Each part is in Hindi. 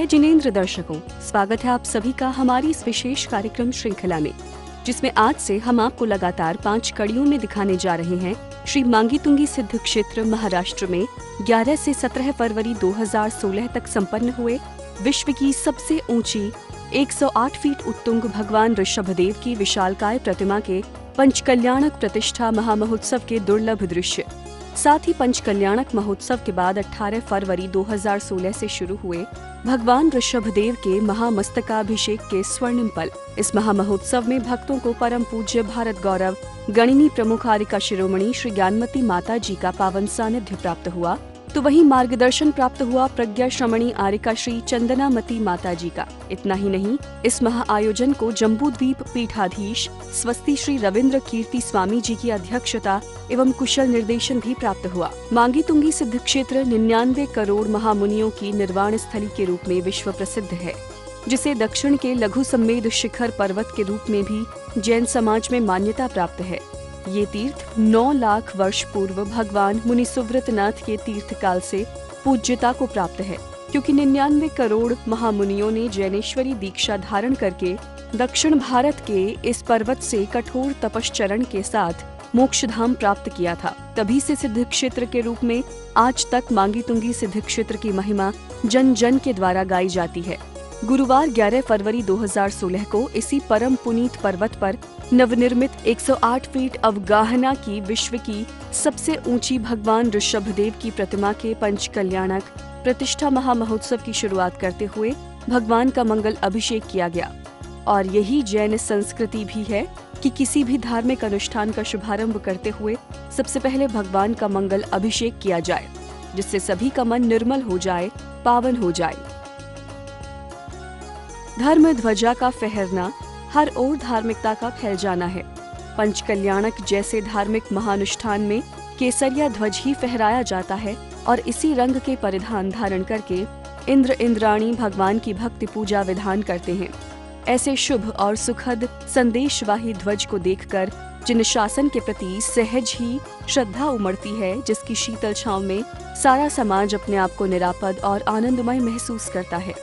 जय जिनेंद्र दर्शकों, स्वागत है आप सभी का हमारी इस विशेष कार्यक्रम श्रृंखला में, जिसमें आज से हम आपको लगातार 5 कड़ियों में दिखाने जा रहे हैं श्री मांगी तुंगी सिद्ध क्षेत्र महाराष्ट्र में 11 से 17 फरवरी 2016 तक संपन्न हुए विश्व की सबसे ऊंची 108 फीट उत्तुंग भगवान ऋषभदेव की विशालकाय प्रतिमा के पंचकल्याणक प्रतिष्ठा महामहोत्सव के दुर्लभ दृश्य। साथ ही पंचकल्याणक महोत्सव के बाद 18 फरवरी 2016 से शुरू हुए भगवान ऋषभदेव के महामस्तकाभिषेक के स्वर्णिम पल। इस महामहोत्सव में भक्तों को परम पूज्य भारत गौरव गणिनी प्रमुख आरिका शिरोमणि श्री ज्ञानमती माता जी का पावन सानिध्य प्राप्त हुआ, तो वहीं मार्गदर्शन प्राप्त हुआ प्रज्ञा श्रमणी आरिका श्री चंदनामती माता जी का। इतना ही नहीं, इस महाआयोजन को जम्बूद्वीप पीठाधीश स्वस्ति श्री रविंद्र कीर्ति स्वामी जी की अध्यक्षता एवं कुशल निर्देशन भी प्राप्त हुआ। मांगी तुंगी सिद्ध क्षेत्र 99 करोड़ महामुनियों की निर्वाण स्थली के रूप में विश्व प्रसिद्ध है, जिसे दक्षिण के लघु सम्मेद शिखर पर्वत के रूप में भी जैन समाज में मान्यता प्राप्त है। ये तीर्थ 9 लाख वर्ष पूर्व भगवान मुनि सुव्रत नाथ के तीर्थ काल से पूज्यता को प्राप्त है, क्योंकि 99 करोड़ महामुनियों ने जैनेश्वरी दीक्षा धारण करके दक्षिण भारत के इस पर्वत से कठोर तपश्चरण के साथ मोक्षधाम प्राप्त किया था। तभी से सिद्ध क्षेत्र के रूप में आज तक मांगी तुंगी सिद्ध क्षेत्र की महिमा जन जन के द्वारा गाई जाती है। गुरुवार 11 फरवरी 2016 को इसी परम पुनीत पर्वत पर नवनिर्मित 108 फीट अवगाहना की विश्व की सबसे ऊंची भगवान ऋषभदेव की प्रतिमा के पंचकल्याणक प्रतिष्ठा महामहोत्सव की शुरुआत करते हुए भगवान का मंगल अभिषेक किया गया। और यही जैन संस्कृति भी है कि किसी भी धार्मिक अनुष्ठान का शुभारंभ करते हुए सबसे पहले भगवान का मंगल अभिषेक किया जाए, जिससे सभी का मन निर्मल हो जाए, पावन हो जाए। धर्म ध्वजा का फहरना, हर ओर धार्मिकता का फैल जाना है। पंचकल्याणक जैसे धार्मिक महानुष्ठान में केसरिया ध्वज ही फहराया जाता है और इसी रंग के परिधान धारण करके इंद्र इंद्राणी भगवान की भक्ति पूजा विधान करते हैं। ऐसे शुभ और सुखद संदेशवाही ध्वज को देखकर जिन शासन के प्रति सहज ही श्रद्धा उमड़ती है, जिसकी शीतल छांव में सारा समाज अपने आप को निरापद और आनंदमय महसूस करता है।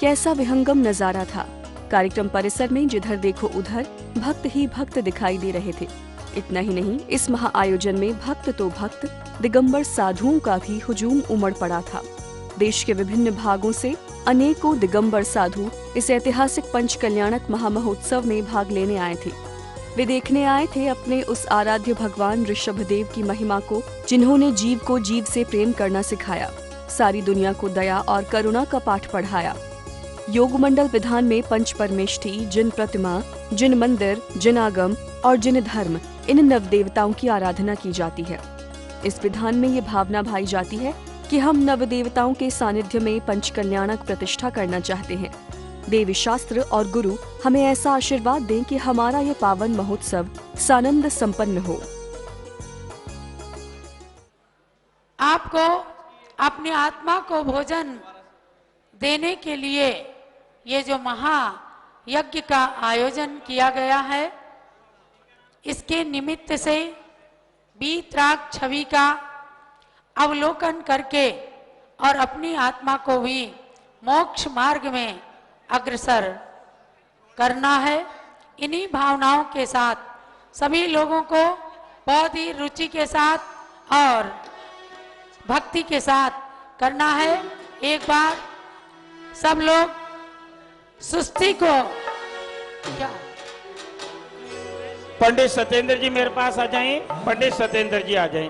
कैसा विहंगम नजारा था। कार्यक्रम परिसर में जिधर देखो उधर भक्त ही भक्त दिखाई दे रहे थे। इतना ही नहीं, इस महाआयोजन में भक्त तो भक्त, दिगंबर साधुओं का भी हुजूम उमड़ पड़ा था। देश के विभिन्न भागों से अनेकों दिगंबर साधु इस ऐतिहासिक पंचकल्याणक महामहोत्सव में भाग लेने आए थे। वे देखने आए थे अपने उस आराध्य भगवान ऋषभदेव की महिमा को, जिन्होंने जीव को जीव से प्रेम करना सिखाया, सारी दुनिया को दया और करुणा का पाठ पढ़ाया। योग मंडल विधान में पंच परमेष्ठी, जिन प्रतिमा, जिन मंदिर, जिन आगम और जिन धर्म, इन नवदेवताओं की आराधना की जाती है। इस विधान में ये भावना भाई जाती है कि हम नवदेवताओं के सानिध्य में पंचकल्याणक प्रतिष्ठा करना चाहते हैं। देवी शास्त्र और गुरु हमें ऐसा आशीर्वाद दें कि हमारा ये पावन महोत्सव सानंद संपन्न हो। आपको अपनी आत्मा को भोजन देने के लिए ये जो महायज्ञ का आयोजन किया गया है, इसके निमित्त से वीतराग छवि का अवलोकन करके और अपनी आत्मा को भी मोक्ष मार्ग में अग्रसर करना है। इन्हीं भावनाओं के साथ सभी लोगों को बहुत ही रुचि के साथ और भक्ति के साथ करना है। एक बार सब लोग सुस्ती को क्या पंडित सत्येंद्र जी मेरे पास आ जाएं। पंडित सत्येंद्र जी आ जाएं।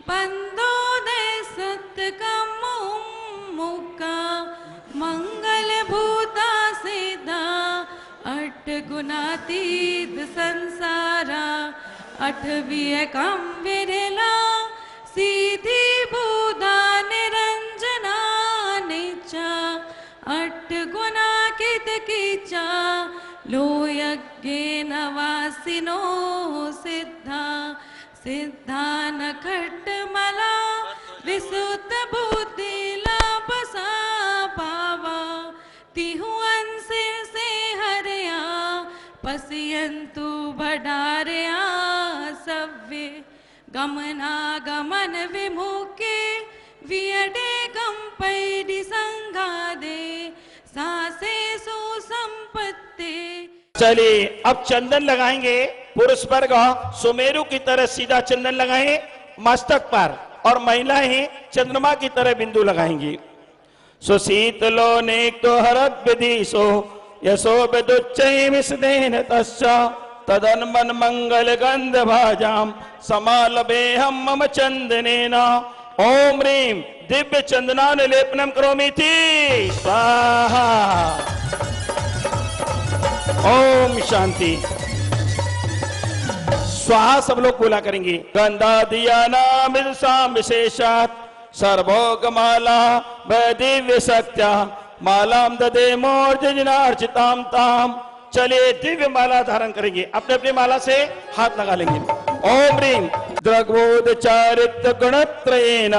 बंदोदय सत्यकम मुक्का मंगल भूता सिद्धा अठ गुणातीत संसारा अठवीय कम विरला सीधी बुधा निरंजना निचा अठ गुना कित कीचा लो यज्ञ नवासिनो सिद्धा सिद्धा नखट मला विसुत बुद्धि लापसा पावा तिहु अंसिर से हरया पसियंतु बढ़ारया सव्य गमना गमन विमुखे वियडे गंपैडि संगादे सासे सुसंपत्ति। चलिए अब चंदन लगाएंगे। पुरुष वर्ग सुमेरु की तरह सीधा चंदन लगाएं मस्तक पर और महिलाएं चंद्रमा की तरह बिंदु लगाएंगी। सो शीतलो नेक्तो हरद विदिशो यशो विदुच्चै विसदेन तस्चा तदन मन मंगल गंध भाजाम समालभेहम मम चंदनेन ओम ह्रीं दिव्य चंदनान लेपनम करोमि थी स्वाहा। ओम शांति। स्वाहा सब लोग बोला करेंगे। गंधा दिया नाम विशेषात सर्वोगमाला दिव्य सत्या मालाम ददे मोर्जनार्चिताम ताम। चलिए दिव्य माला धारण करेंगे। अपने अपनी माला से हाथ लगा लेंगे। ओम ह्रीं द्रग्बोध चारित्र गुणत्रयेन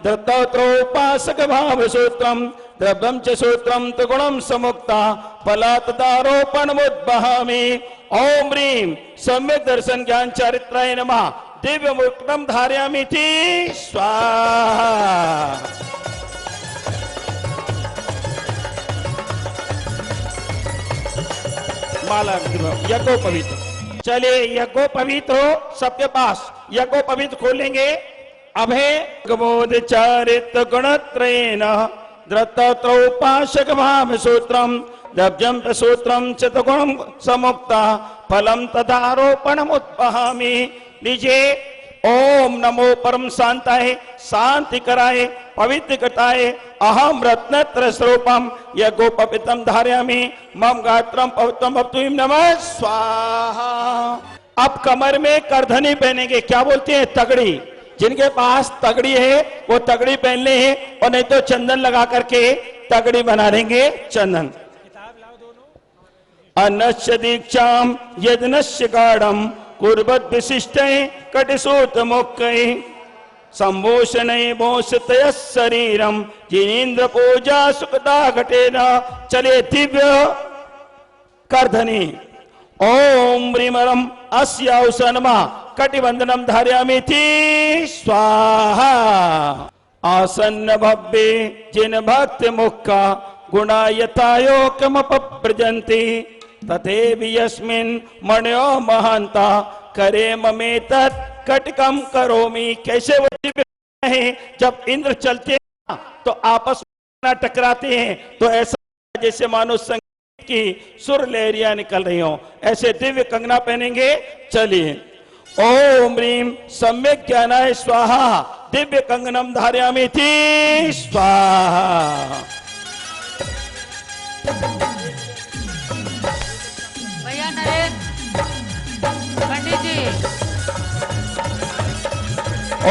दत्तोपासक भाव सूत्रम द्रव्यम च सूत्रम त्रिगुणम समुक्ता फलातदारोपण मुद्बहामि। ओम ह्रीं सम्यक दर्शन ज्ञान चारित्राय नमः दिव्य मुक्तम धारयामि थी स्वाहा। माला यज्ञो पवित्र। चलिए यज्ञो पवित्र हो सबके पास। यज्ञो पवित्र खोलेंगे। अभे गबोध चारित गुणत्रयेन द्रत्तोपासक भाव सूत्रम द्रव्यम सूत्रम चतुर्गुणम समुक्ता फलम तदारोपणम उत्पहामि। लीजिए ओम नमो परम शांताय शांति कराए पवित्र करताए अहम रत्नत्र स्वरूपम यज्ञोपवित्रम धारयामि मम गात्रम पवित्रम भवतु नमः स्वाहा। अब कमर में करधनी पहनेंगे। क्या बोलते हैं? तगड़ी। जिनके पास तगड़ी है वो तगड़ी पहन ले और नहीं तो चंदन लगा करके तगड़ी बना देंगे। चंदन अन्नस्य दीक्षाम यज्ञस्य गाढ़म कुर्वत विशिष्टै कटिसूत मुक्कै संभूषणै भूषितय शरीरम जिनेन्द्र पूजा सुखदा घटेन। चले दिव्य करधनी ओम ह्रीमरम अस्याउसनमा कटिबंधनम धारयामि थी स्वाहा। आसन्न भव्ये जिन भक्ति मुक्का गुणायतायोकमपप्रजन्ति तथेवि यस्मिन् मण्यो महान्ता करे ममेतत् कटकम करोमि। कैसे वो दिव्य है जब इंद्र चलते हैं तो आपस में टकराते हैं तो ऐसा जैसे मानो संगीत की सुर लहरियां निकल रही हो। ऐसे दिव्य कंगना पहनेंगे। चलिए ओम ह्रीं सम्यक ज्ञानाय स्वाहा दिव्य कंगनम धारयामि थी स्वाहा। भैया नरेंद्र पंडित जी।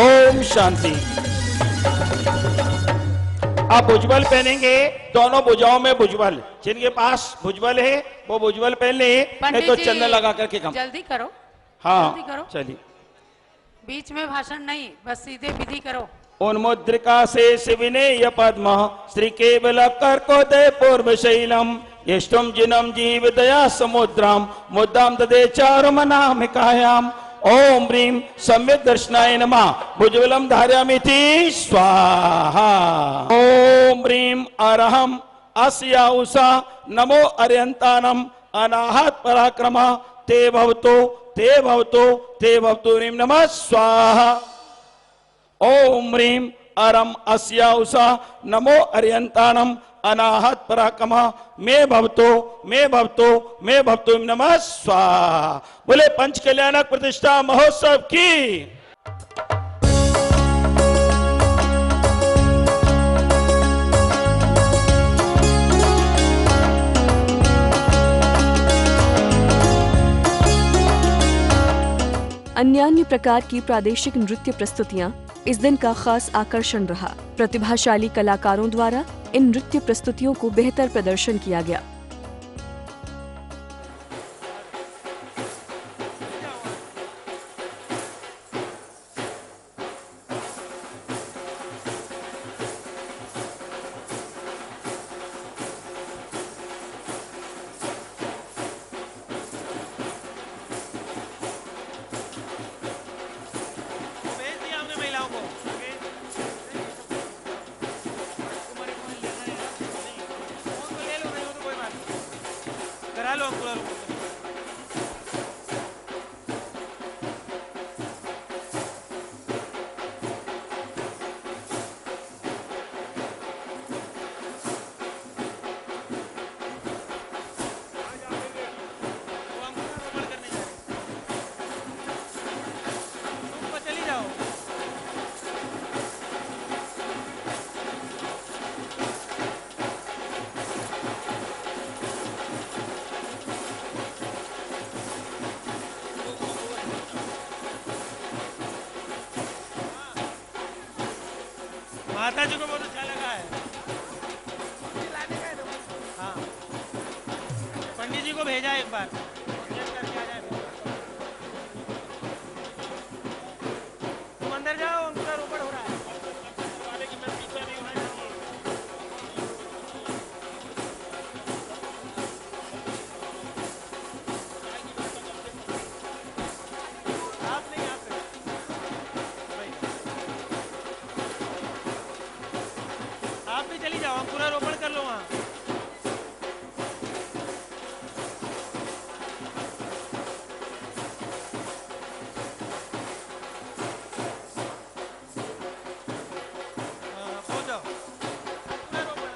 ओम शांति। आप भुजबल पहनेंगे। दोनों भुजाओं में भुजबल। जिनके पास भुजबल है वो भुजबल पहन ले नहीं तो चंदन लगा करके कम। जल्दी करो। हाँ जल्दी करो। चलिए बीच में भाषण नहीं बस सीधे विधि करो। उन्मुद्रिका से विनेय पद्म श्री केवल कर्कोदय पूर्व शैलम यष्टुम जिनम जीव दया समुद्राम मुद्दाम ददे चारुमनामिकायाम। ओम ह्रीं सम्यक दर्शनाय नमः भुजबलम धारयामि थी स्वाहा। ओम ह्रीं अरहम अस्याउषा नमो अर्यंतानम अनाहत पराक्रमा ते भवतो ते भवतो ते भवतु ह्रीं नमः स्वाहा। ओम ह्रीं अरम अस्याउषा नमो अर्यंतानम अनाहत पराक्रमा मे भवतो मे भवतो मे भवतु नमः स्वाहा। बोले पंच कल्याणक प्रतिष्ठा महोत्सव की। अन्य प्रकार की प्रादेशिक नृत्य प्रस्तुतियां इस दिन का खास आकर्षण रहा। प्रतिभाशाली कलाकारों द्वारा इन नृत्य प्रस्तुतियों को बेहतर प्रदर्शन किया गया। करा लो अंकुर। चली जाओ। माता जी को बहुत अच्छा लगा है। हाँ, पंडित जी को भेजा एक बार करके आ जाए। तुम अंदर जाओ, उनका रोपड़ हो रहा है। आप नहीं आ सकते। आप भी चली जाओ, पूरा रोपण कर लो वहाँ। हो जाओ। पूरा रोपण।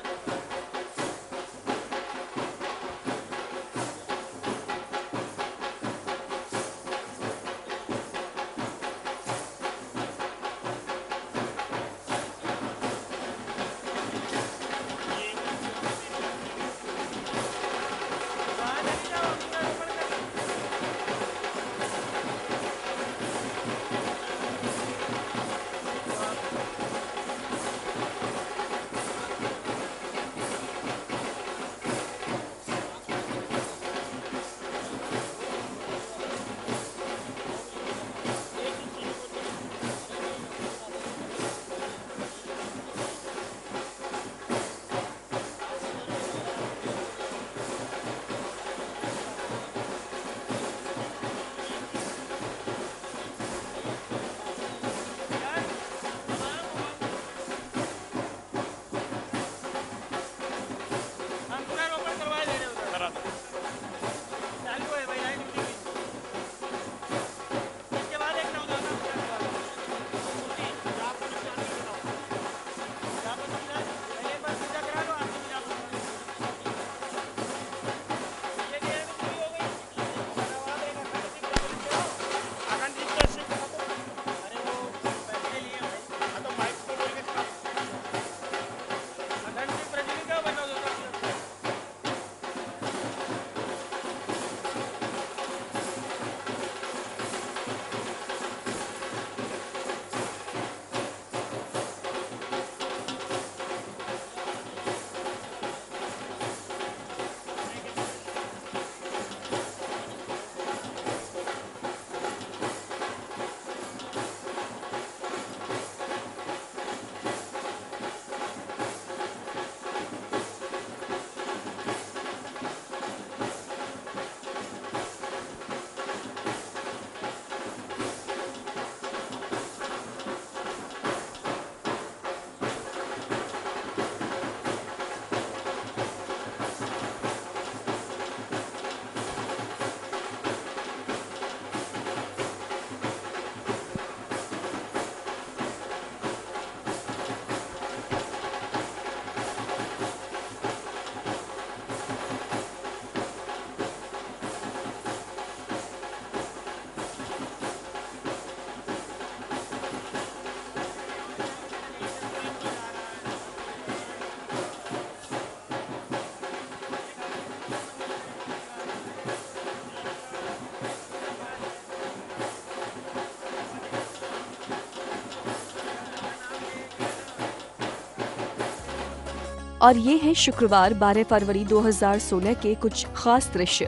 और ये है शुक्रवार 12 फरवरी 2016 के कुछ खास दृश्य।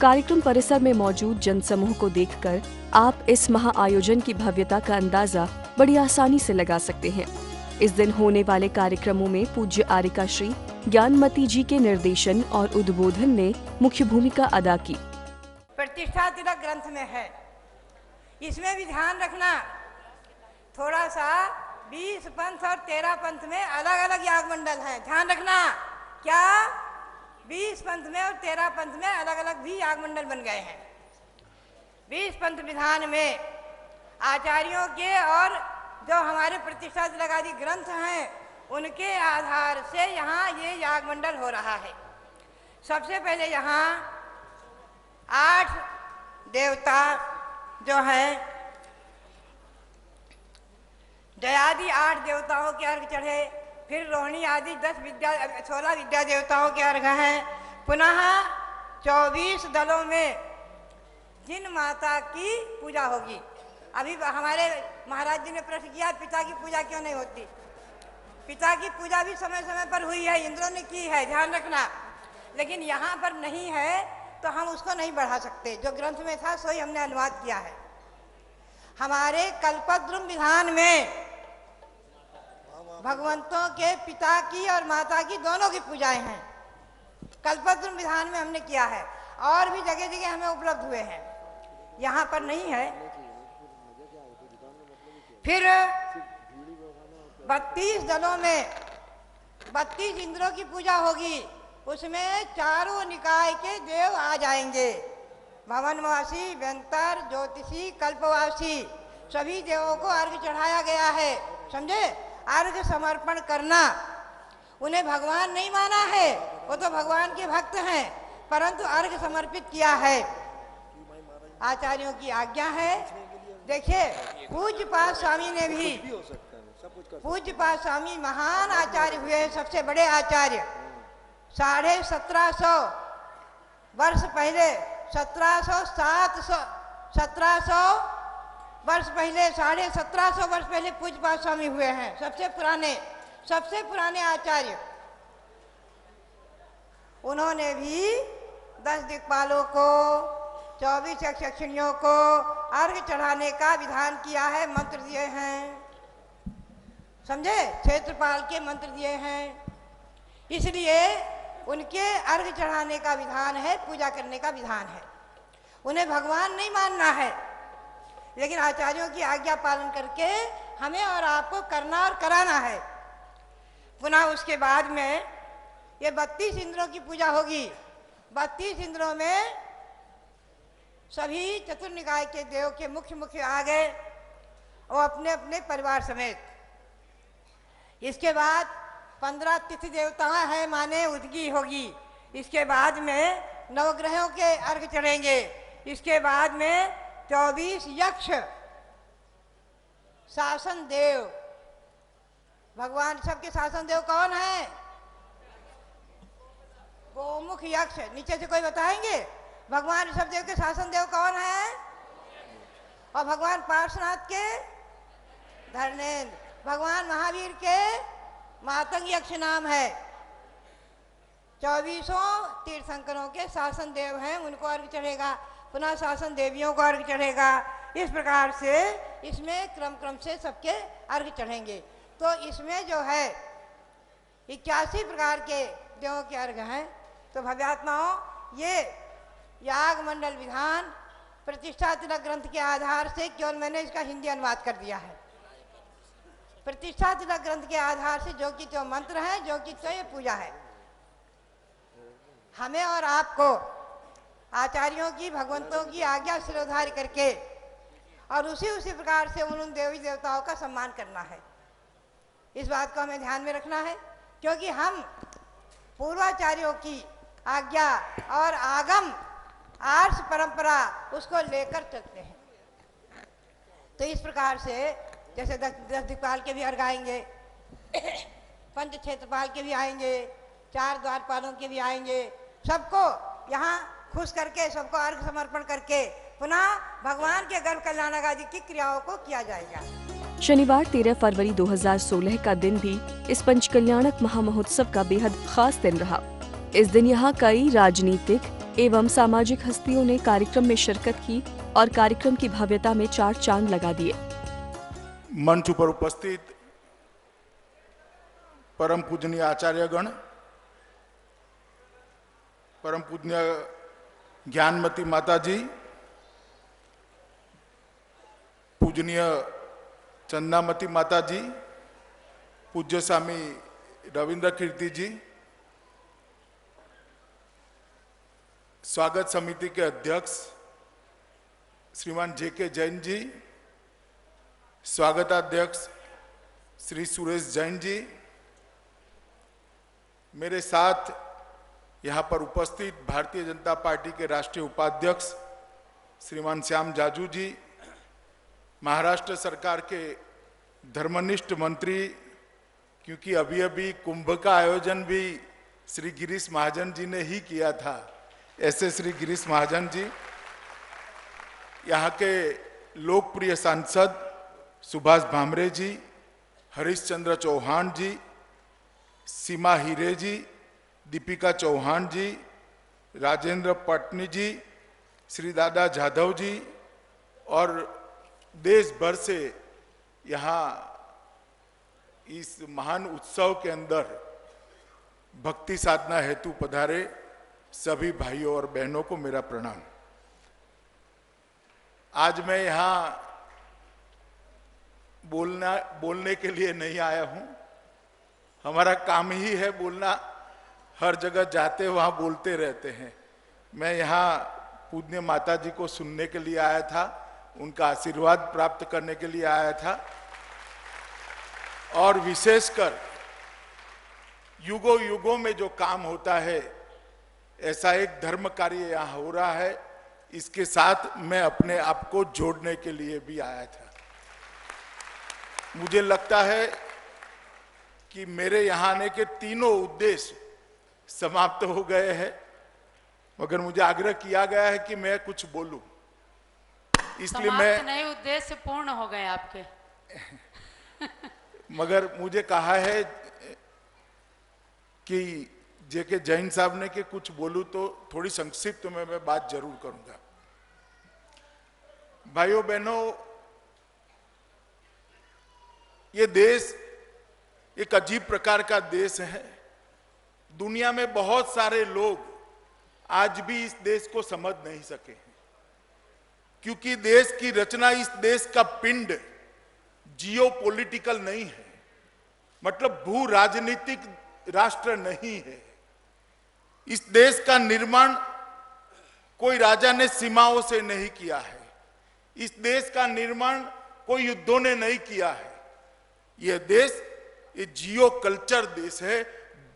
कार्यक्रम परिसर में मौजूद जनसमूह को देखकर आप इस महाआयोजन की भव्यता का अंदाजा बड़ी आसानी से लगा सकते हैं। इस दिन होने वाले कार्यक्रमों में पूज्य आर्यका श्री ज्ञानमती जी के निर्देशन और उद्बोधन ने मुख्य भूमिका अदा की। प्रतिष्ठा तिलक ग्रंथ में है, इसमें भी ध्यान रखना, थोड़ा सा 20 पंथ और 13 पंथ में अलग अलग याग मंडल है, ध्यान रखना। क्या 20 पंथ में और 13 पंथ में अलग अलग भी याग मंडल बन गए हैं। 20 पंथ विधान में आचार्यों के और जो हमारे प्रतिष्ठा तिलक आदि ग्रंथ हैं उनके आधार से यहाँ ये याग मंडल हो रहा है। सबसे पहले यहाँ 8 देवता जो हैं, जयादि 8 देवताओं के अर्घ चढ़े, फिर रोहिणी आदि 16 विद्या देवताओं के अर्घ हैं। पुनः 24 दलों में जिन माता की पूजा होगी। अभी हमारे महाराज जी ने प्रश्न किया पिता की पूजा क्यों नहीं होती। पिता की पूजा भी समय समय पर हुई है, इंद्रों ने की है, ध्यान रखना। लेकिन यहाँ पर नहीं है तो हम उसको नहीं बढ़ा सकते। जो ग्रंथ में था सोई हमने अनुवाद किया है। हमारे कल्पद्रुम विधान में भगवंतों के पिता की और माता की दोनों की पूजाएं हैं। कल्पद्रुम विधान में हमने किया है और भी जगह जगह हमें उपलब्ध हुए हैं, यहाँ पर नहीं है। फिर 32 दलों में 32 इंद्रों की पूजा होगी। उसमें चारों निकाय के देव आ जाएंगे, भवनवासी, व्यंतर, ज्योतिषी, कल्पवासी, सभी देवों को अर्घ चढ़ाया गया है। समझे, अर्घ समर्पण करना। उन्हें भगवान नहीं माना है, वो तो भगवान के भक्त हैं, परंतु अर्घ समर्पित किया है। आचार्यों की आज्ञा है। देखिए पूज्यपाद स्वामी ने भी, पूज्यपाद स्वामी महान आचार्य हुए, सबसे बड़े आचार्य। 1750 वर्ष पहले 1700 वर्ष पहले 1750 वर्ष पहले पूज्यपाद स्वामी हुए हैं, सबसे पुराने आचार्य। उन्होंने भी 10 दिक्पालों को, 24 यक्षिणियों को अर्घ चढ़ाने का विधान किया है, मंत्र दिए हैं। समझे, क्षेत्रपाल के मंत्र दिए हैं। इसलिए उनके अर्घ चढ़ाने का विधान है, पूजा करने का विधान है। उन्हें भगवान नहीं मानना है, लेकिन आचार्यों की आज्ञा पालन करके हमें और आपको करना और कराना है। पुनः उसके बाद में ये 32 इंद्रों की पूजा होगी। 32 इंद्रों में सभी चतुर्निकाय के देव के मुख्य आ गए और अपने अपने परिवार समेत। इसके बाद 15 तिथि देवता हैं, माने उदगी होगी। इसके बाद में नवग्रहों के अर्घ चढ़ेंगे। इसके बाद में 24 यक्ष शासन देव। भगवान सबके शासन देव कौन है? गोमुख यक्ष। नीचे से कोई बताएंगे भगवान ऋषभ देव के शासन देव कौन है? और भगवान पार्श्वनाथ के धर्मेंद्र। भगवान महावीर के मातंग यक्ष नाम है। 24 तीर्थंकरों के शासन देव हैं, उनको अर्घ चढ़ेगा। पुनः शासन देवियों को अर्घ चढ़ेगा। इस प्रकार से इसमें क्रम से सबके अर्घ चढ़ेंगे। तो इसमें जो है 81 प्रकार के देवों के अर्घ हैं। तो भव्यात्माओं, ये याग मंडल विधान प्रतिष्ठा तिलक ग्रंथ के आधार से केवल मैंने इसका हिंदी अनुवाद कर दिया है। प्रतिष्ठा तिलक ग्रंथ के आधार से जो कि तो मंत्र है, जो कि तो ये पूजा है। हमें और आपको आचार्यों की, भगवंतों की आज्ञा शिरोधार्य करके और उसी प्रकार से उन देवी देवताओं का सम्मान करना है। इस बात को हमें ध्यान में रखना है, क्योंकि हम पूर्वाचार्यों की आज्ञा और आगम आर्ष परंपरा उसको लेकर चलते हैं। तो इस प्रकार से जैसे 10 दिक्पाल के भी अर्घ आएंगे, पंच क्षेत्रपाल के भी आएंगे, 4 द्वारपालों के भी आएंगे। सबको यहाँ खुश करके, सबको अर्घ समर्पण करके पुनः भगवान के गर्भ कल्याण आदि की क्रियाओं को किया जाएगा। शनिवार 13 फरवरी 2016 का दिन भी इस पंचकल्याणक महामहोत्सव का बेहद खास दिन रहा। इस दिन यहाँ कई राजनीतिक एवं सामाजिक हस्तियों ने कार्यक्रम में शिरकत की और कार्यक्रम की भव्यता में 4 चांद लगा दिए। मंच पर उपस्थित परम पूजनीय आचार्यगण, परम पूजनीय ज्ञानमती माताजी, पूजनीय चंदामती माताजी, पूज्य स्वामी रविंद्र कीर्ति जी, स्वागत समिति के अध्यक्ष श्रीमान JK जैन जी, स्वागताध्यक्ष श्री सुरेश जैन जी, मेरे साथ यहाँ पर उपस्थित भारतीय जनता पार्टी के राष्ट्रीय उपाध्यक्ष श्रीमान श्याम जाजू जी, महाराष्ट्र सरकार के धर्मनिष्ठ मंत्री, क्योंकि अभी अभी कुंभ का आयोजन भी श्री गिरीश महाजन जी ने ही किया था, ऐसे श्री गिरीश महाजन जी, यहाँ के लोकप्रिय सांसद सुभाष भामरे जी, हरीशचंद्र चौहान जी, सीमा हीरे जी, दीपिका चौहान जी, राजेंद्र पटनी जी, श्री दादा जाधव जी और देश भर से यहाँ इस महान उत्सव के अंदर भक्ति साधना हेतु पधारे सभी भाइयों और बहनों को मेरा प्रणाम। आज मैं यहाँ बोलने के लिए नहीं आया हूँ, हमारा काम ही है बोलना, हर जगह जाते वहाँ बोलते रहते हैं। मैं यहाँ पूज्य माता जी को सुनने के लिए आया था, उनका आशीर्वाद प्राप्त करने के लिए आया था और विशेषकर युगों युगों में जो काम होता है ऐसा एक धर्म कार्य यहाँ हो रहा है, इसके साथ मैं अपने आप को जोड़ने के लिए भी आया था। मुझे लगता है कि मेरे यहाँ आने के तीनों उद्देश्य समाप्त हो गए हैं, मगर मुझे आग्रह किया गया है कि मैं कुछ बोलूं, इसलिए मैं नए उद्देश्य पूर्ण हो गए आपके। मगर मुझे कहा है कि JK जैन साहब ने कि कुछ बोलूं तो थोड़ी संक्षिप्त में मैं बात जरूर करूंगा। भाइयों बहनों, ये देश एक अजीब प्रकार का देश है। दुनिया में बहुत सारे लोग आज भी इस देश को समझ नहीं सके हैं, क्योंकि देश की रचना, इस देश का पिंड जियोपॉलिटिकल नहीं है, मतलब भू राजनीतिक राष्ट्र नहीं है। इस देश का निर्माण कोई राजा ने सीमाओं से नहीं किया है, इस देश का निर्माण कोई युद्धों ने नहीं किया है। यह देश ये जियो कल्चर देश है,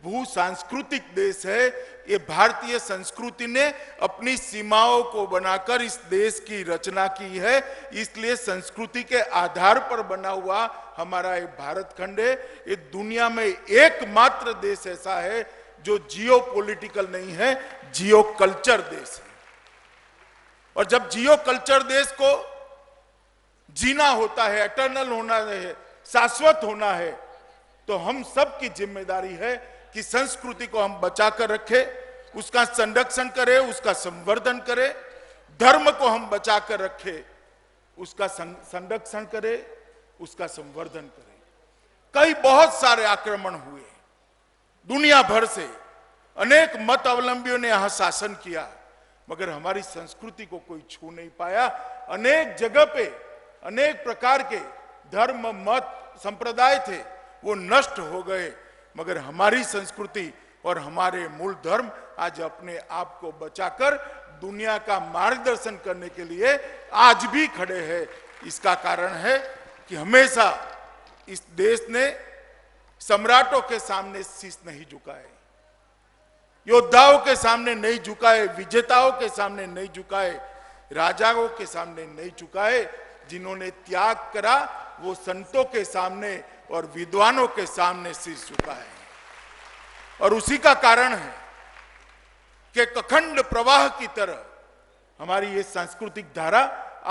भू सांस्कृतिक देश है। ये भारतीय संस्कृति ने अपनी सीमाओं को बनाकर इस देश की रचना की है, इसलिए संस्कृति के आधार पर बना हुआ हमारा ये भारत खंड है। ये दुनिया में एकमात्र देश ऐसा है जो जियो पॉलिटिकल नहीं है, जियो कल्चर देश है। और जब जियो कल्चर देश को जीना होता है, एटर्नल होना है, शाश्वत होना है, तो हम सब की जिम्मेदारी है कि संस्कृति को हम बचा कर रखें, उसका संरक्षण करें, उसका संवर्धन करें, धर्म को हम बचा कर रखें, उसका संरक्षण करें, उसका संवर्धन करें। कई बहुत सारे आक्रमण हुए दुनिया भर से, अनेक मत अवलंबियों ने यहां शासन किया, मगर हमारी संस्कृति को कोई छू नहीं पाया। अनेक जगह पे अनेक प्रकार के धर्म मत संप्रदाय थे, वो नष्ट हो गए, मगर हमारी संस्कृति और हमारे मूल धर्म आज अपने आप को बचाकर दुनिया का मार्गदर्शन करने के लिए आज भी खड़े हैं। इसका कारण है कि हमेशा इस देश ने सम्राटों के सामने शीश नहीं झुकाए, योद्धाओं के सामने नहीं झुकाए, विजेताओं के सामने नहीं झुकाए, राजाओं के सामने नहीं झुकाए। जिन्होंने त्याग करा वो संतों के सामने और विद्वानों के सामने शीश झुकाए। और उसी का कारण है कि अखंड प्रवाह की तरह हमारी ये सांस्कृतिक धारा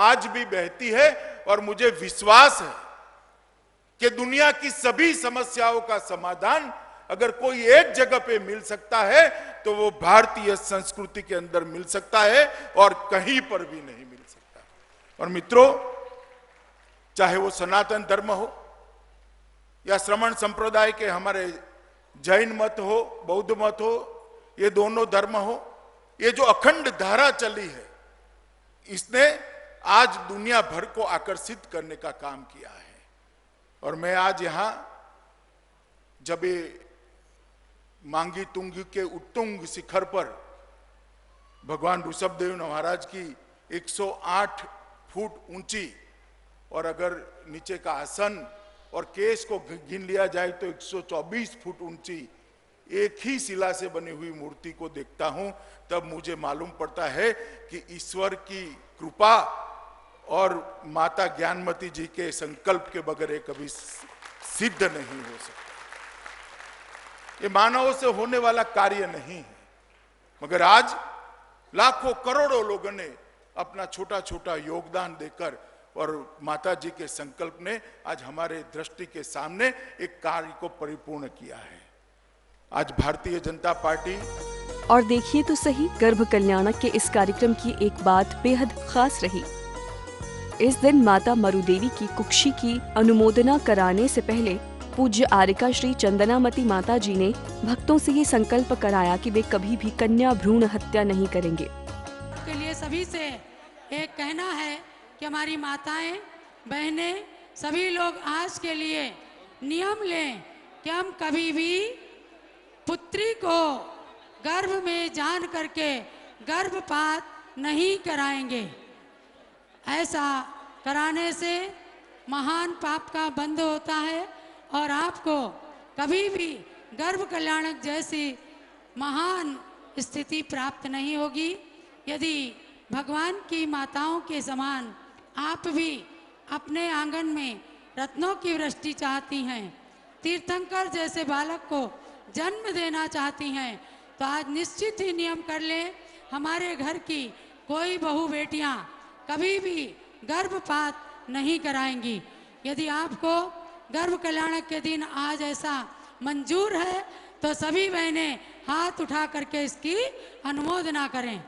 आज भी बहती है। और मुझे विश्वास है कि दुनिया की सभी समस्याओं का समाधान अगर कोई एक जगह पे मिल सकता है तो वो भारतीय संस्कृति के अंदर मिल सकता है और कहीं पर भी नहीं मिल सकता। और मित्रों, चाहे वो सनातन धर्म हो या श्रमण संप्रदाय के हमारे जैन मत हो, बौद्ध मत हो, ये दोनों धर्म हो, ये जो अखंड धारा चली है इसने आज दुनिया भर को आकर्षित करने का काम किया है। और मैं आज यहां जब ये मांगी तुंगी के उत्तुंग शिखर पर भगवान ऋषभदेव महाराज की 108 फुट ऊंची और अगर नीचे का आसन और केस को गिन लिया जाए तो 124 फुट ऊंची एक ही शिला से बनी हुई मूर्ति को देखता हूं, तब मुझे मालूम पड़ता है कि ईश्वर की कृपा और माता ज्ञानमती जी के संकल्प के बगैर ये कभी सिद्ध नहीं हो सकता। ये मानव से होने वाला कार्य नहीं है, मगर आज लाखों करोड़ों लोगों ने अपना छोटा छोटा योगदान देकर और माता जी के संकल्प ने आज हमारे दृष्टि के सामने एक कार्य को परिपूर्ण किया है। आज भारतीय जनता पार्टी और देखिए तो सही, गर्भ कल्याणक के इस कार्यक्रम की एक बात बेहद खास रही। इस दिन माता मरुदेवी की कुक्षी की अनुमोदना कराने से पहले पूज्य आर्यका श्री चंदनामती माता जी ने भक्तों से ये संकल्प कराया कि वे कभी भी कन्या भ्रूण हत्या नहीं करेंगे। के लिए सभी से एक कहना है कि हमारी माताएं, बहनें, सभी लोग आज के लिए नियम लें कि हम कभी भी पुत्री को गर्भ में जान करके गर्भपात नहीं कराएंगे। ऐसा कराने से महान पाप का बंध होता है और आपको कभी भी गर्भ कल्याणक जैसी महान स्थिति प्राप्त नहीं होगी। यदि भगवान की माताओं के समान आप भी अपने आंगन में रत्नों की वृष्टि चाहती हैं, तीर्थंकर जैसे बालक को जन्म देना चाहती हैं, तो आज निश्चित ही नियम कर लें, हमारे घर की कोई बहू बेटियां कभी भी गर्भपात नहीं कराएंगी। यदि आपको गर्भ कल्याणक के दिन आज ऐसा मंजूर है तो सभी बहनें हाथ उठा करके इसकी अनुमोदना करें।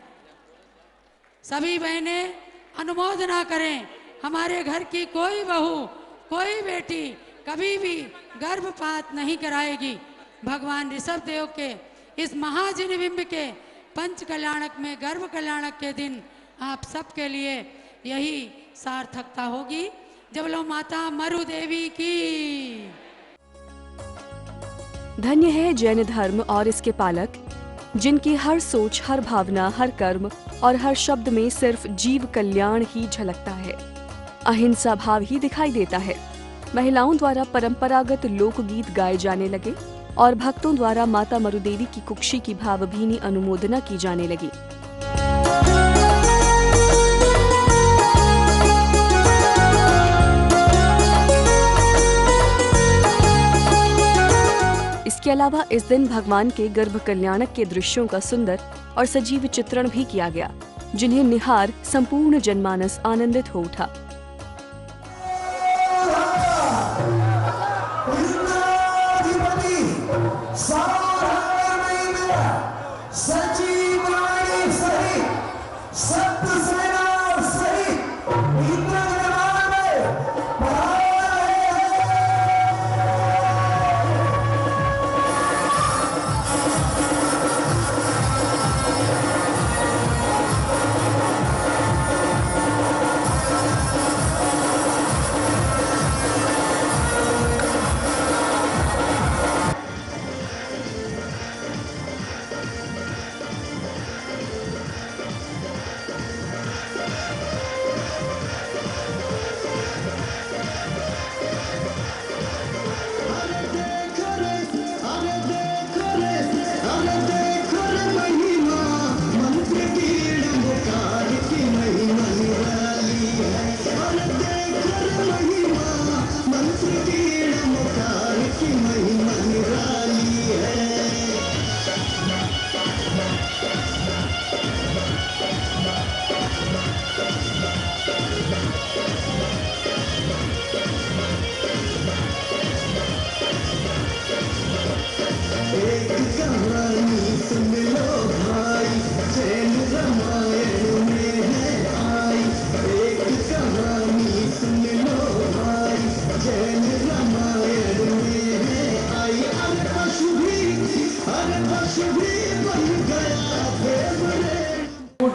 सभी बहनें अनुमोदना करें। हमारे घर की कोई बहू, कोई बेटी कभी भी गर्भपात नहीं कराएगी। भगवान ऋषभदेव के इस महाजिनबिंब के पंच कल्याणक में गर्भ कल्याणक के दिन आप सबके लिए यही सार्थकता होगी। जब बोलो माता मरु देवी की। धन्य है जैन धर्म और इसके पालक, जिनकी हर सोच, हर भावना, हर कर्म और हर शब्द में सिर्फ जीव कल्याण ही झलकता है। अहिंसा भाव ही दिखाई देता है। महिलाओं द्वारा परंपरागत लोकगीत गाए जाने लगे और भक्तों द्वारा माता मरुदेवी की कुक्षी की भावभीनी अनुमोदना की जाने लगी। इसके अलावा इस दिन भगवान के गर्भ कल्याणक के दृश्यों का सुंदर और सजीव चित्रण भी किया गया, जिन्हें निहार संपूर्ण जनमानस आनंदित हो उठा।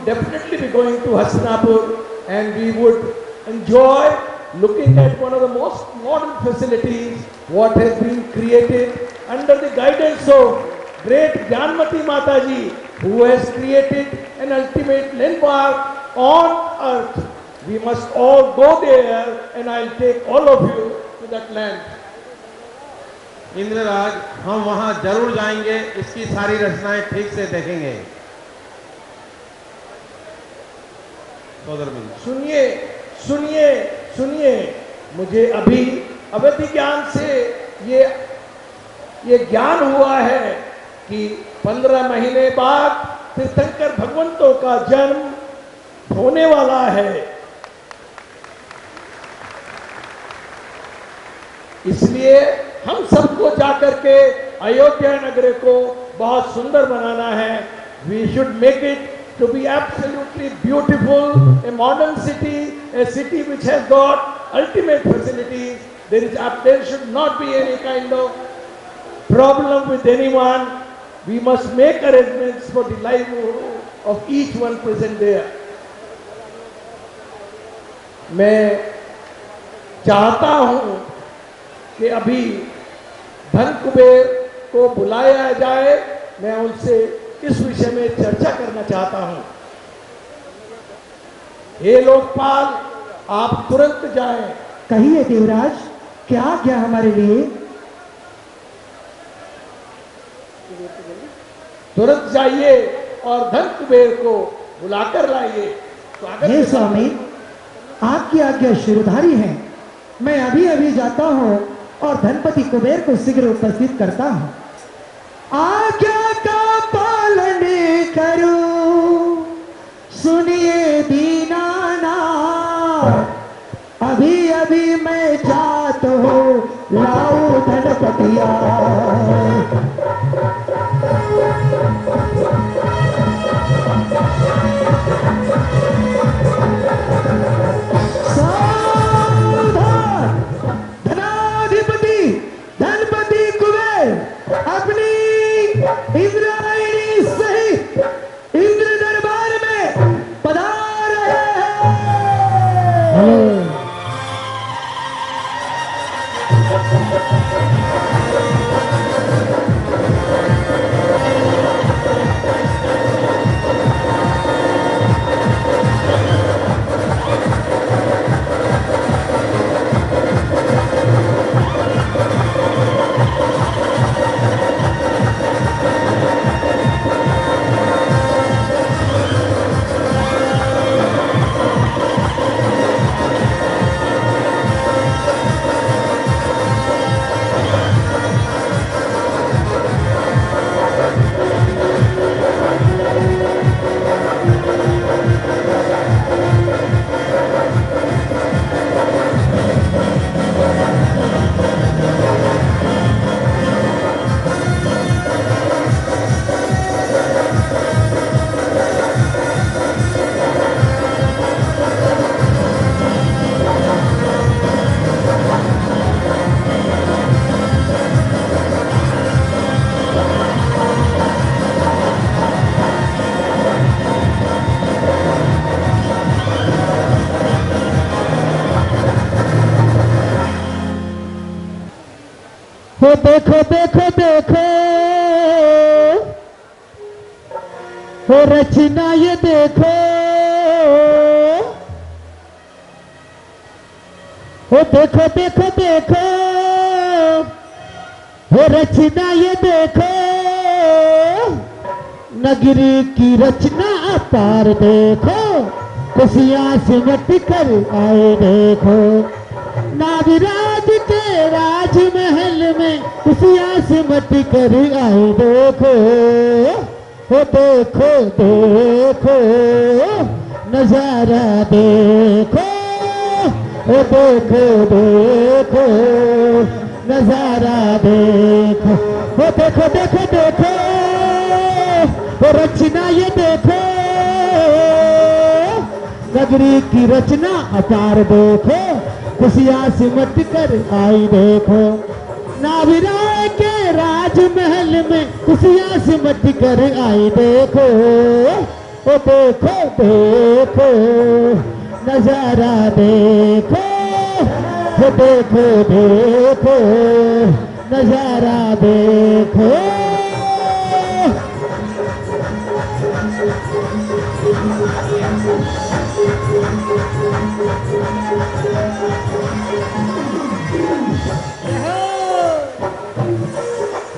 would definitely be going to Hastinapur and we would enjoy looking at one of the most modern facilities what has been created under the guidance of great Gyanmati Mataji, who has created an ultimate landmark on earth. We must all go there and I'll take all of you to that land. Indraraj, हम वहां जरूर जाएंगे, इसकी सारी रचनाएं ठीक से देखेंगे। सुनिए सुनिए सुनिए, मुझे अभी अवधि ज्ञान से ये ज्ञान हुआ है कि 15 महीने बाद तीर्थंकर भगवंतों का जन्म होने वाला है। इसलिए हम सबको जाकर के अयोध्या नगर को बहुत सुंदर बनाना है। We should make it to be absolutely beautiful, a modern city, a city which has got ultimate facilities. There should not be any kind of problem with anyone. We must make arrangements for the livelihood of each one present there. मैं चाहता हूं कि अभी धन कुबेर को बुलाया जाए, मैं उनसे इस विषय में चर्चा करना चाहता हूं। हे लोकपाल, आप तुरंत जाएं। कहिए देवराज, क्या आज्ञा हमारे लिए? तुरंत जाइए और धन कुबेर को बुलाकर लाइए। हे स्वामी, आपकी आज्ञा शिरोधारी है। मैं अभी अभी जाता हूं और धनपति कुबेर को शीघ्र उपस्थित करता हूं। आज्ञा का पालन करो, सुनिए दीनानाथ, अभी अभी मैं जात हूँ, लाओ धनपतिया। सावधान, धनाधिपति धनपति कुबेर अपनी इंद्रायणी सहित इंद्र दरबार में पधार रहे हैं। वो देखो देखो देखो, वो रचना ये देखो, वो देखो देखो देखो, वो रचना ये देखो, नगरी की रचना अपार देखो, खुशियां सिमट कर आए देखो, नागराज के राजमहल में खुशियां सिमट कर आए देखो, वो देखो देखो नजारा देखो, वो देखो देखो नजारा देखो, वो देखो देखो देखो, वो रचना ये देखो, नगरी की रचना अपार देखो, खुशियां सिमट कर आई देखो, नाविराय के राजमहल में खुशियां सिमट कर आई देखो, ओ देखो देखो नजारा देखो, ओ देखो देखो नजारा देखो।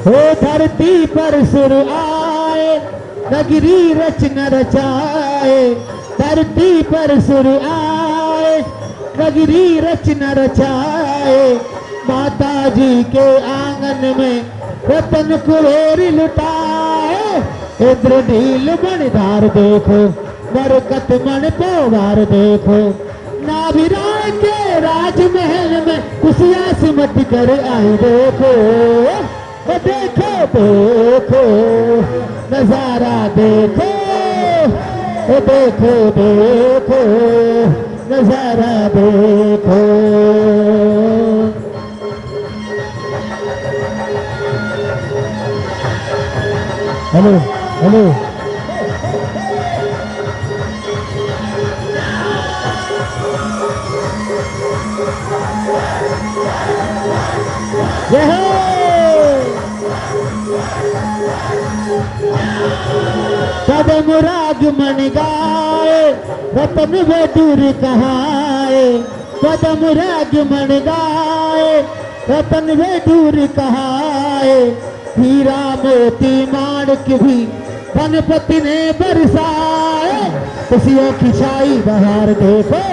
हो धरती पर सुर आए, नगरी रचना रचाए, धरती पर सुर आए, नगरी रचना रचाए। माता जी के आंगन में रतन कुबेर लुटाए। इंद्रनील मणिधार देखो, बरकत मण पवार देखो। नाभिराय के राजमहल में खुशियां सिमट कर आई देखो। ओ देखो देखो नजारा देखो, ओ देखो देखो नजारा देखो। हेलो हेलो जय हो। कदम राग मन गाए, रतन वे दूर कहाए। कदम राग मन गाए, रतन वे दूर कहाए। हीरा मोती माणक भी गणपति ने बरसाए। खुशियों की छाई बहार देखो,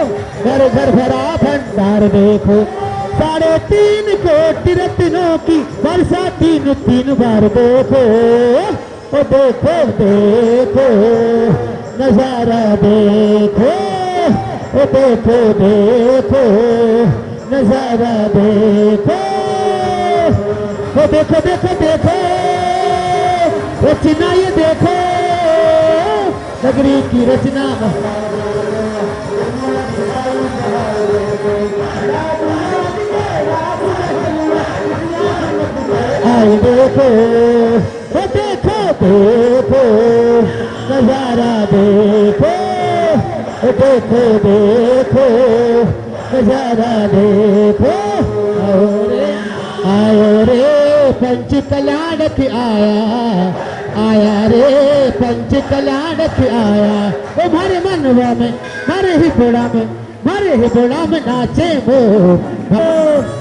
घर घर भरा भंडार देखो। 3.5 कोटि रत्नों की वर्षा 3 बार देखो। ओ देखो देखो नजारा देखो, ओ देखो देखो नजारा देखो। ओ देखो देखो देखो रचना ये देखो, नगरी की रचना। आए देखो, ओ देखो देखो नजारा देखो, ओ देखो देखो नजारा देखो। आयो रे पंच कल्याणक आया, आया रे पंच कल्याणक आया। ओ मारे मनवा में, मारे ही बोड़ा में, मारे ही बोड़ा में नाचे मोर।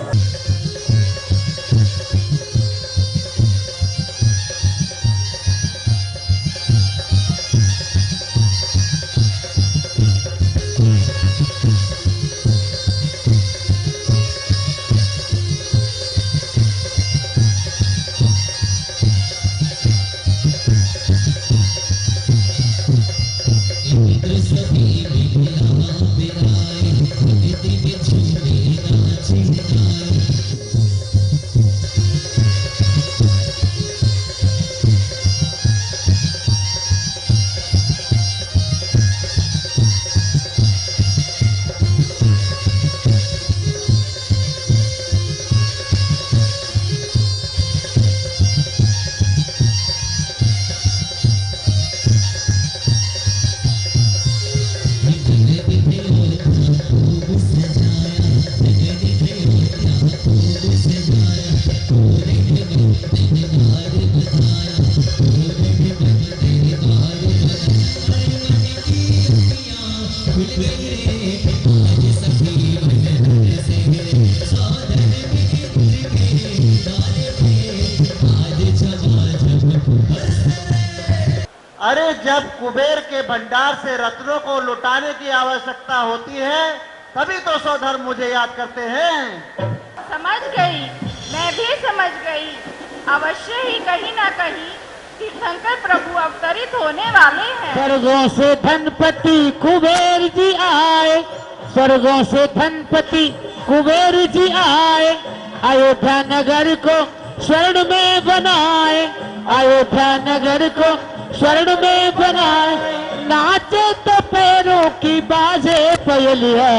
अरे जब कुबेर के भंडार से रत्नों को लुटाने की आवश्यकता होती है, तभी तो सौधर्म मुझे याद करते हैं। समझ गई, मैं भी समझ गई। अवश्य ही कहीं ना कहीं तीर्थंकर प्रभु अवतरित होने वाले हैं। स्वर्गों से धनपति कुबेर जी आए, स्वर्गों से धनपति कुबेर जी आए। अयोध्या नगर को स्वर्ण में बनाए, अयोध्या नगर को स्वर्ण में बनाए। नाचे तो पैरों की बाजे पयलिया,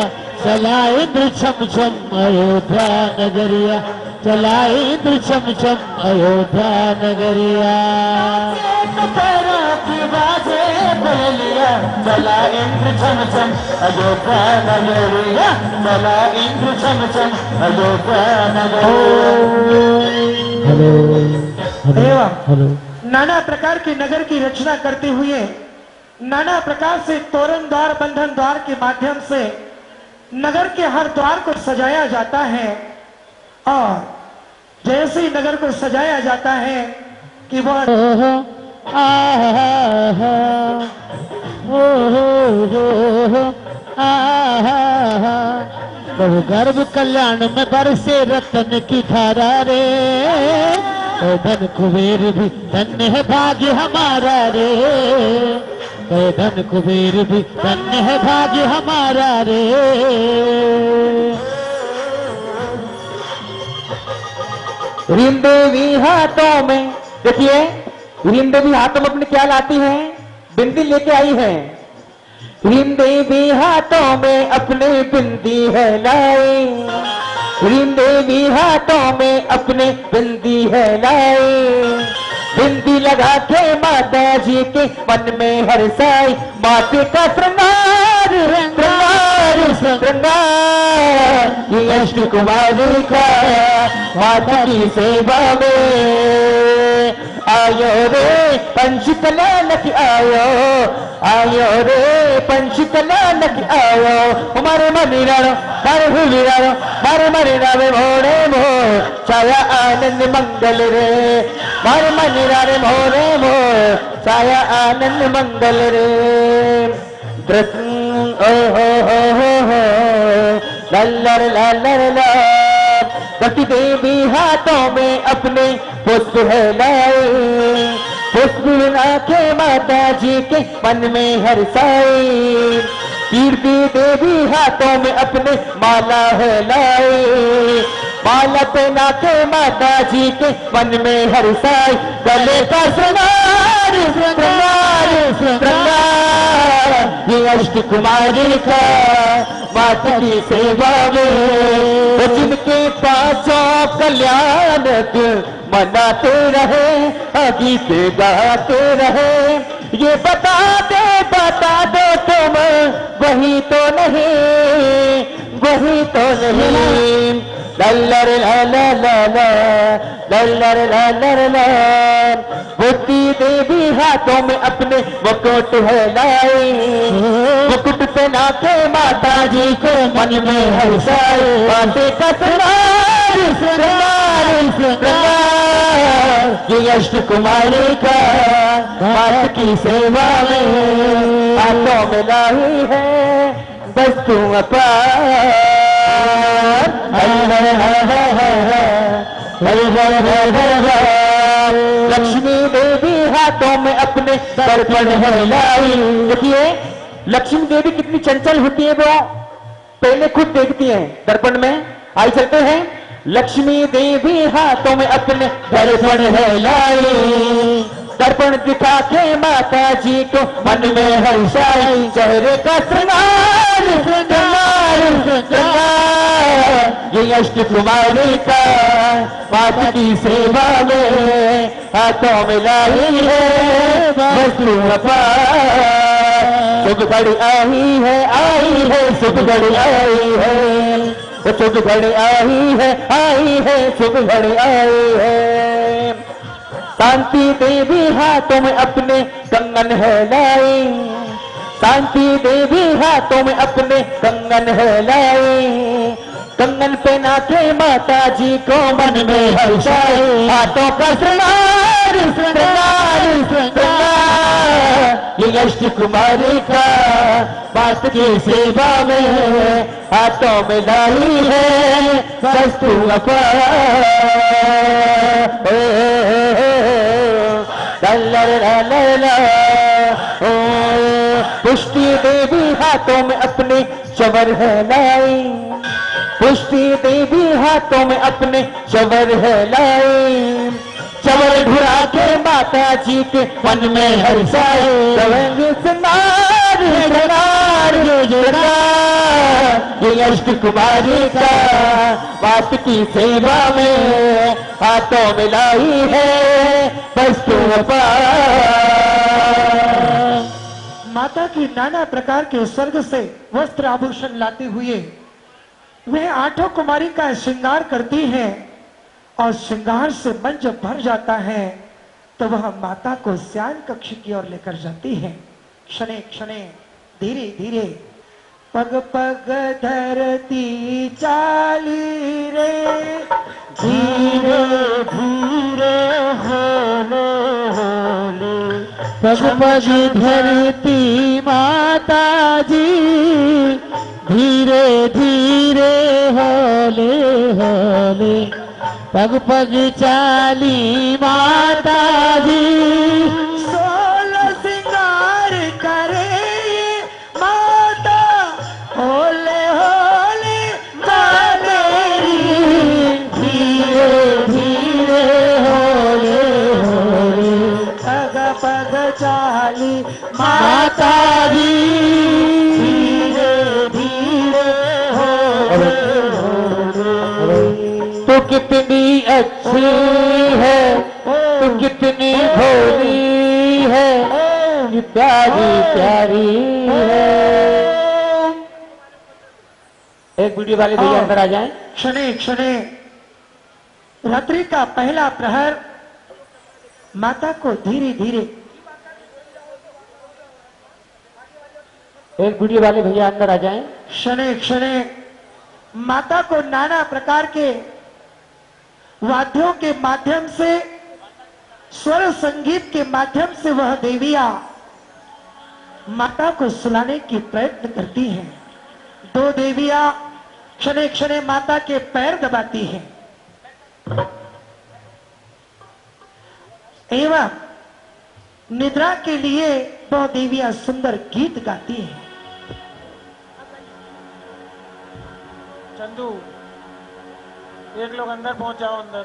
चला इंद्र छम छम अयोध्या नगरिया, चला इंद्र छम छम अयोध्या नगरिया। नाचे तो पैरों की बाजे पहलिया चला इंद्र छम छम अयोध्या नगरिया चला इंद्र छम छम अयोध्या हेलो। नाना प्रकार के नगर की रचना करते हुए नाना प्रकार से तोरण द्वार बंधन द्वार के माध्यम से नगर के हर द्वार को सजाया जाता है और जैसे ही नगर को सजाया जाता है कि वह बहु गर्भ कल्याण में बरसे रतन की धारा रे, ओ धन कुबेर भी धन्य है भाग्य हमारा रे, ओ धन कुबेर भी धन्य है भाग्य हमारा रे। रीम देवी हाथों में, देखिए रीम देवी हाथों में अपने क्या लाती हैं? बिंदी लेके आई है। रीम देवी हाथों में अपने बिंदी है लाई, रीम देवी हाथों में अपने बिंदी है लाई। बिंदी लगा के माता जी के मन में हर्षाई, माते का श्रृंगार श्रृंगार श्रृंगार। ये अष्ट कुमारी का माता की सेवा में आयो रे पंचकला लख आयो, आयो रे पंचकला लख आयो। हमारे मनीराणो मारे हुलीराणो मारे मनीरावे मोड़े मो छाया आनंद मंगल रे, मारे मनीरारे मोरे मो छाया आनंद मंगल रे। ओ हो लल्लर लल्लर ला। सती देवी हाथों में अपने पुष्प है लाई, पुष्प बिना के माता जी के मन में हर्षाई। कीर्ति देवी हाथों में अपने माला है लाई, माला पहना के माता जी के मन में हर्षाई। गले का श्रृंगार श्रृंगार श्रृंगार। ये अष्ट कुमारी का माता की सेवा में जिनके पांचों कल्याणक मनाते रहे, गीत गाते रहे। ये बता दो तुम वही तो नहीं, वही तो नहीं। लल्लर लाला लाला लल्लर लालर लाल। बुद्धि देवी हाथों में अपने मुकुट है लाई, मुकुट पहना के माता जी को मन में हर्षाई। माते का श्रृंगार श्रृंगार श्रृंगार। ये अष्ट कुमारी का माता की सेवा में हाथों में लाई है वस्तु अपार। लक्ष्मी देवी हाथों में अपने दर्पण है लाई। देखिए लक्ष्मी देवी कितनी चंचल होती है, वो पहले खुद देखती हैं दर्पण में। आई चलते हैं। लक्ष्मी देवी हाथों में अपने दर्पण है लाई, दर्पण दिखा के माता जी को मन में हर्षाई। चेहरे का श्रृंगार श्रृंगार श्रृंगार। ये अष्ट कुमारी का माता की सेवा में हाथों में लाई है वस्तु अपार। शुभ घड़ी आई है शुभ घड़ी आई है, वो शुभ घड़ी आई है शुभ घड़ी आई है। शांति देवी हाथों में अपने कंगन है लाई, शांति देवी हाथों में अपने कंगन है लाई। कंगन पहना के माता जी को मन में हर्षाई। हाथों का श्रृंगार श्रृंगार श्रृंगार। ये अष्ट कुमारी का बात की सेवा में हाथों में लाई है वस्तु अपार। पुष्टि देवी हाथों में अपने चवर है लाई, पुष्टि देवी हाथों में अपने चवर है लाई। चवर घुरा के माता जी के मन में हर्षाई। ये अष्ट कुमारी का बात की सेवा में हाथों में लाई है वस्तु अपार। माता की नाना प्रकार के स्वर्ग से वस्त्र आभूषण लाते हुए वे आठों कुमारी का श्रृंगार करती हैं और श्रृंगार से मन जब भर जाता है तो वह माता को शयन कक्ष की ओर लेकर जाती है। क्षणे क्षणे धीरे धीरे पग पग धरती चाली रे, धीरे धीरे होले होले पग पग धरती माता जी, धीरे धीरे होले होले पग पग चाली माता जी। 16 सिंगार करे माता होले होले मालेरी, धीरे धीरे होले होले पग पग चाली माता जी, धीरे धीरे होले होले। तू कितनी अच्छी है, तू कितनी भोली है, ये प्यारी प्यारी है। एक वीडियो वाले भैया अंदर आ जाएं। क्षणे क्षणे रात्रि का पहला प्रहर माता को धीरे धीरे, एक वीडियो वाले भैया अंदर आ जाएं। क्षणे क्षणे माता को नाना प्रकार के वाद्यों के माध्यम से, स्वर संगीत के माध्यम से वह देवियां माता को सुलाने की प्रयत्न करती हैं। 2 देवियां क्षणे क्षणे माता के पैर दबाती हैं एवं निद्रा के लिए 2 देवियां सुंदर गीत गाती हैं। चंदू एक लोग अंदर पहुंच जाओ अंदर।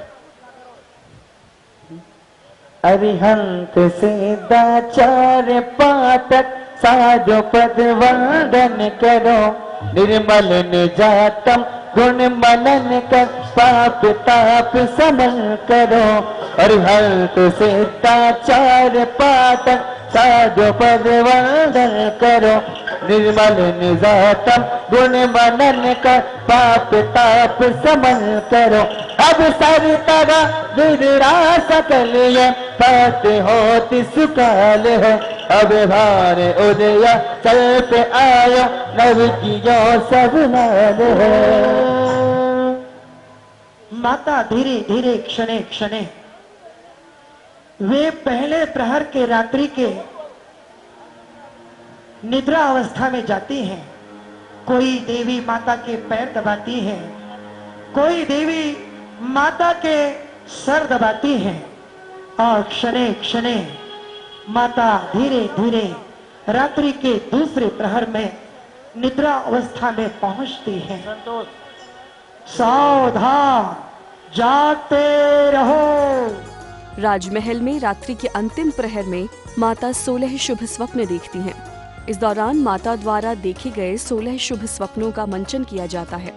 अरिहंत सिद्धाचार्य पाठक साधु पद वंदन करो, निर्मल निजातम गुण मनन कर पाप ताप समन करो। अरिहंत सिद्धाचार्य पाठक साधु पद वंदन करो, निर्मल निजातम गुण मनन कर पाप ताप समन करो। अब सर तरा विदरा सकल ये पात होती सुकाल है, अब भार उदय चल पे आयो नव की जो सब नाल है। माता धीरे धीरे क्षणे क्षणे वे पहले प्रहर के रात्रि के निद्रा अवस्था में जाती हैं। कोई देवी माता के पैर दबाती है, कोई देवी माता के सर दबाती है और क्षणे क्षणे माता धीरे धीरे रात्रि के दूसरे प्रहर में निद्रा अवस्था में पहुंचती है। सावधान जागते रहो। राजमहल में रात्रि के अंतिम प्रहर में माता 16 शुभ स्वप्न देखती हैं। इस दौरान माता द्वारा देखे गए 16 शुभ स्वप्नों का मंचन किया जाता है।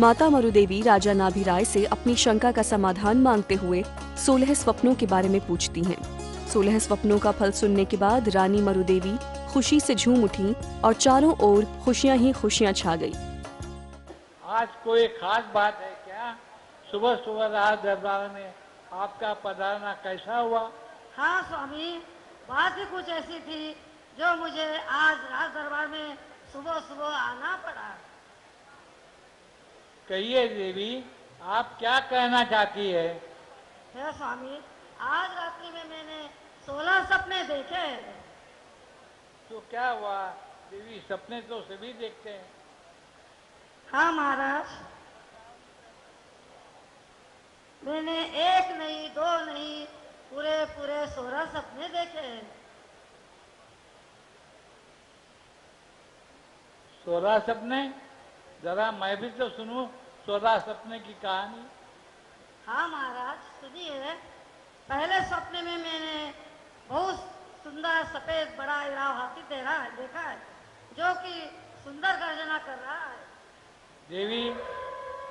माता मरुदेवी राजा नाभिराय से अपनी शंका का समाधान मांगते हुए 16 स्वप्नों के बारे में पूछती हैं। 16 स्वप्नों का फल सुनने के बाद रानी मरुदेवी खुशी से झूम उठी और चारों ओर खुशियां ही खुशियां छा गई। आज कोई खास बात है क्या? सुबह सुबह राज दरबार में आपका पधारना कैसा हुआ? हाँ स्वामी, बात ही कुछ ऐसी थी जो मुझे आज राज दरबार में सुबह सुबह आना पड़ा। कहिए देवी, आप क्या कहना चाहती है? है स्वामी, आज रात्रि में मैंने 16 सपने देखे हैं। तो क्या हुआ देवी, सपने तो सभी देखते हैं। हाँ महाराज, मैंने एक नहीं, दो नहीं, पूरे 16 सपने देखे हैं। 16 सपने? जरा मैं भी तो सुनूं 16 सपने की कहानी। हाँ महाराज, सुनिए। पहले सपने में मैंने बहुत सुंदर सफेद बड़ा इराव हाथी देखा है, जो कि सुंदर गर्जना कर रहा है। देवी,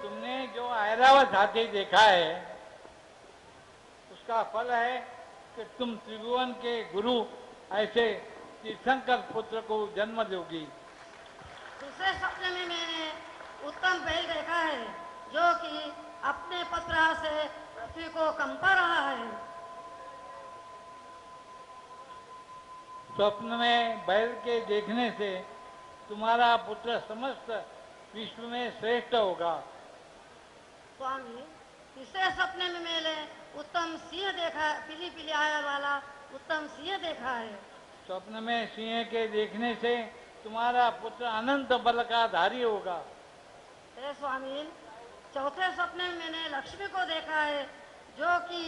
तुमने जो ऐरावत हाथी देखा है उसका फल है कि तुम त्रिभुवन के गुरु ऐसे तीर्थंकर पुत्र को जन्म दोगी। दूसरे सपने में मैंने उत्तम बैल देखा है, जो कि अपने पत्रा से पृथ्वी को कंपा रहा है। स्वप्न में बैल के देखने से तुम्हारा पुत्र समस्त विश्व में श्रेष्ठ होगा। स्वामी, तीसरे सपने में मैंने उत्तम सिंह देखा, पीली पीली आया वाला उत्तम सिंह देखा है। स्वप्न में सिंह के देखने से तुम्हारा पुत्र अनंत बल का धारी होगा। हे स्वामी, चौथे सपने में मैंने लक्ष्मी को देखा है, जो कि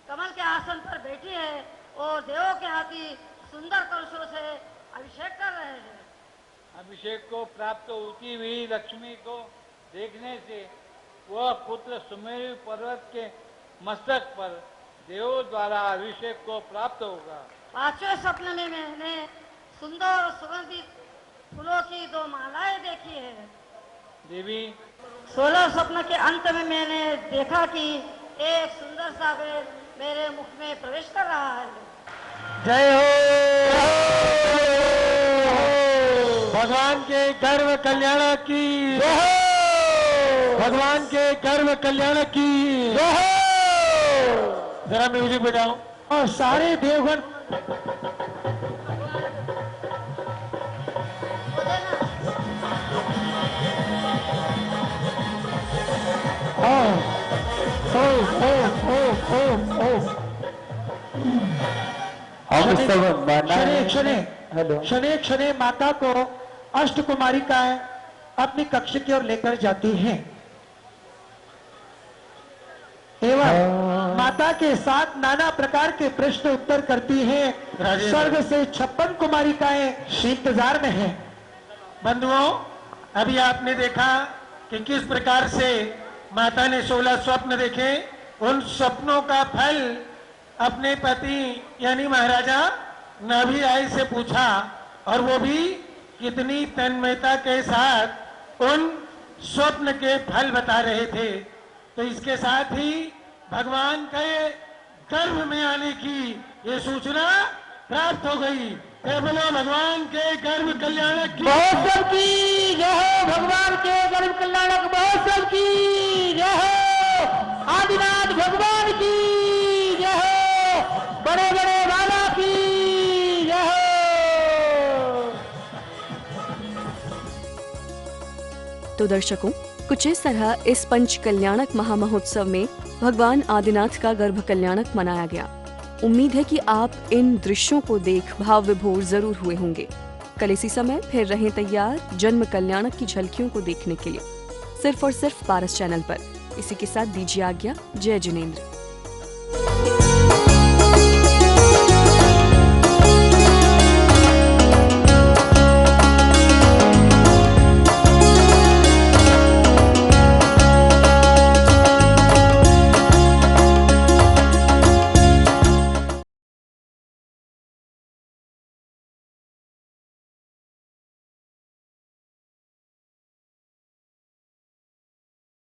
कमल के आसन पर बैठी है और देवों के हाथी सुंदर कलशों से अभिषेक कर रहे हैं। अभिषेक को प्राप्त होती हुई लक्ष्मी को देखने से वह पुत्र सुमेरु पर्वत के मस्तक पर देवों द्वारा अभिषेक को प्राप्त होगा। पांचवें सपने में मैंने सुंदर और सुगंधित फूलों की 2 मालाएं देखी है। देवी, 16 सपने के अंत में मैंने देखा कि एक सुंदर सा बैल मेरे मुख में प्रवेश कर रहा है। जय हो भगवान के गर्व कल्याण की, भगवान के गर्व कल्याण की। जरा म्यूजिक बजाओ और सारे देवगण शनि शनि माता को अष्ट कुमारिकाएं अपनी कक्ष की ओर लेकर जाती हैं एवं माता के साथ नाना प्रकार के प्रश्न उत्तर करती हैं। स्वर्ग से 56 कुमारिकाएं इंतजार में हैं। बंधुओं, अभी आपने देखा कि किस प्रकार से माता ने 16 स्वप्न देखे। उन स्वप्नों का फल अपने पति यानी महाराजा नाभिराय से पूछा और वो भी कितनी तन्मयता के साथ उन स्वप्न के फल बता रहे थे। तो इसके साथ ही भगवान के गर्भ में आने की ये सूचना प्राप्त हो गई। बोलो भगवान के गर्भ कल्याणक की महोत्सव की जय हो, भगवान के गर्भ कल्याणक महोत्सव की जय हो, आदिनाथ भगवान की जय हो, बड़े बड़े बाबा की जय हो। तो दर्शकों, कुछ इस तरह इस पंच कल्याणक महामहोत्सव में भगवान आदिनाथ का गर्भ कल्याणक मनाया गया। उम्मीद है कि आप इन दृश्यों को देख भाव विभोर जरूर हुए होंगे। कल इसी समय फिर रहें तैयार जन्म कल्याणक की झलकियों को देखने के लिए, सिर्फ और सिर्फ पारस चैनल पर। इसी के साथ दीजिए आज्ञा। जय जिनेंद्र।